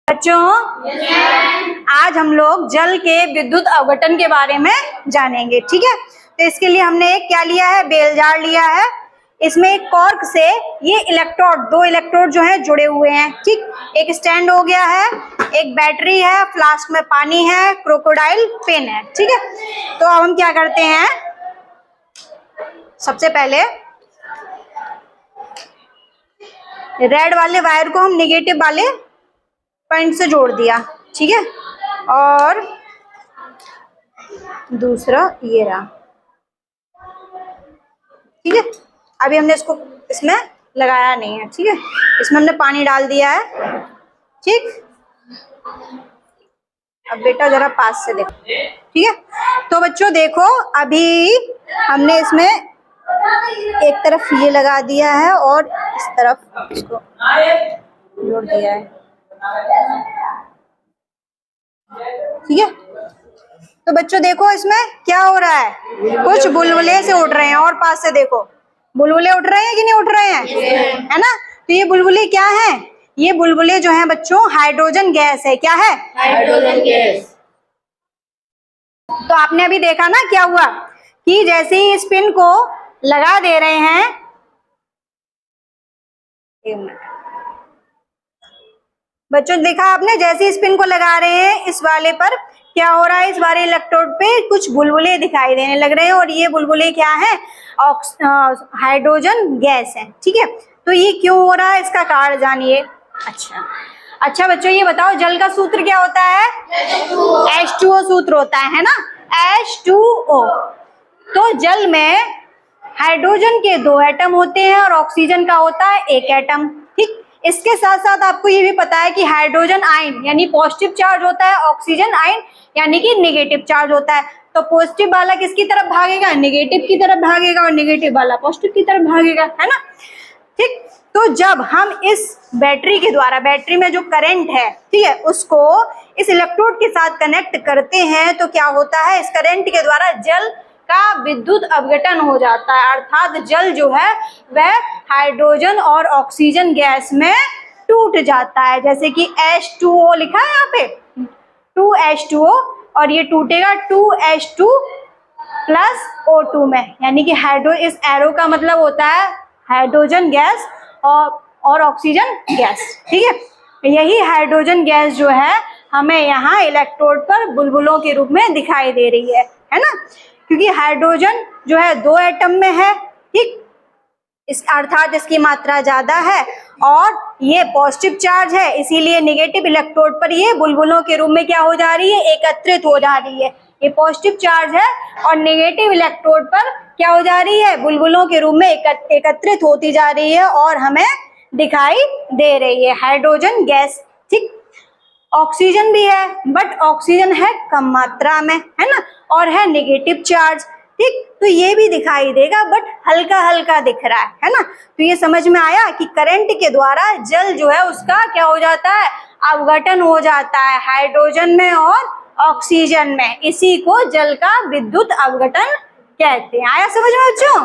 बच्चों आज हम लोग जल के विद्युत अवघटन के बारे में जानेंगे। ठीक है, तो इसके लिए हमने एक क्या लिया है, बेल जार लिया है। इसमें एक कॉर्क से ये इलेक्ट्रोड, दो इलेक्ट्रोड जो है जुड़े हुए हैं। ठीक, एक स्टैंड हो गया है, एक बैटरी है, फ्लास्क में पानी है, क्रोकोडाइल पेन है। ठीक है, तो अब हम क्या करते हैं, सबसे पहले रेड वाले वायर को हम निगेटिव वाले पॉइंट से जोड़ दिया। ठीक है, और दूसरा ये रहा। ठीक है, अभी हमने इसको इसमें लगाया नहीं है। ठीक है, इसमें हमने पानी डाल दिया है। ठीक, अब बेटा जरा पास से देखो। ठीक है, तो बच्चों देखो, अभी हमने इसमें एक तरफ ये लगा दिया है और इस तरफ इसको जोड़ दिया है। ठीक है, तो बच्चों देखो इसमें क्या हो रहा है, कुछ बुलबुले से उठ रहे हैं। और पास से देखो, बुलबुले उठ रहे हैं कि नहीं उठ रहे हैं, है ना। तो ये बुलबुले क्या हैं, ये बुलबुले जो हैं बच्चों हाइड्रोजन गैस है। क्या है, हाइड्रोजन गैस। तो आपने अभी देखा ना क्या हुआ कि जैसे ही इस पिन को लगा दे रहे हैं, एक मिनट बच्चों, देखा आपने, जैसे इस पिन को लगा रहे हैं इस वाले पर क्या हो रहा है, इस वाले इलेक्ट्रोड पे कुछ बुलबुले दिखाई देने लग रहे हैं। और ये बुलबुले क्या है, हाइड्रोजन गैस है। ठीक है, तो ये क्यों हो रहा है, इसका कारण जानिए। अच्छा बच्चों, ये बताओ जल का सूत्र क्या होता है, H2O सूत्र होता है ना, H2O। तो जल में हाइड्रोजन के 2 एटम होते हैं और ऑक्सीजन का होता है 1 एटम। ठीक, इसके साथ साथ आपको ये भी पता है कि हाइड्रोजन आयन यानी पॉजिटिव चार्ज होता है, ऑक्सीजन आयन यानी कि नेगेटिव चार्ज होता है। तो पॉजिटिव वाला किसकी तरफ भागेगा, नेगेटिव की तरफ भागेगा, और नेगेटिव वाला पॉजिटिव की तरफ भागेगा, है ना। ठीक, तो जब हम इस बैटरी के द्वारा, बैटरी में जो करंट है, ठीक है, उसको इस इलेक्ट्रोड के साथ कनेक्ट करते हैं तो क्या होता है, इस करंट के द्वारा जल का विद्युत अवघटन हो जाता है। अर्थात जल जो है वह हाइड्रोजन और ऑक्सीजन गैस में टूट जाता है। जैसे कि H2O लिखा है यहाँ पे, 2H2O, और ये टूटेगा 2H2 प्लस O2 में, यानी कि हाइड्रो, इस एरो का मतलब होता है हाइड्रोजन गैस और ऑक्सीजन गैस। ठीक है, यही हाइड्रोजन गैस जो है हमें यहाँ इलेक्ट्रोड पर बुलबुलों के रूप में दिखाई दे रही है ना, क्योंकि हाइड्रोजन जो है 2 एटम में है। ठीक, इस अर्थात इसकी मात्रा ज्यादा है और ये पॉजिटिव चार्ज है, इसीलिए नेगेटिव इलेक्ट्रोड पर ये बुलबुलों के रूप में क्या हो जा रही है, एकत्रित हो जा रही है। ये पॉजिटिव चार्ज है और नेगेटिव इलेक्ट्रोड पर क्या हो जा रही है, बुलबुलों के रूप में एकत्रित होती जा रही है और हमें दिखाई दे रही है हाइड्रोजन गैस। ठीक, ऑक्सीजन भी है, बट ऑक्सीजन है कम मात्रा में, है ना, और है नेगेटिव चार्ज। ठीक, तो ये भी दिखाई देगा बट हल्का हल्का दिख रहा है ना। तो ये समझ में आया कि करंट के द्वारा जल जो है उसका क्या हो जाता है, अवघटन हो जाता है हाइड्रोजन में और ऑक्सीजन में। इसी को जल का विद्युत अवघटन कहते हैं। आया समझ में बच्चों।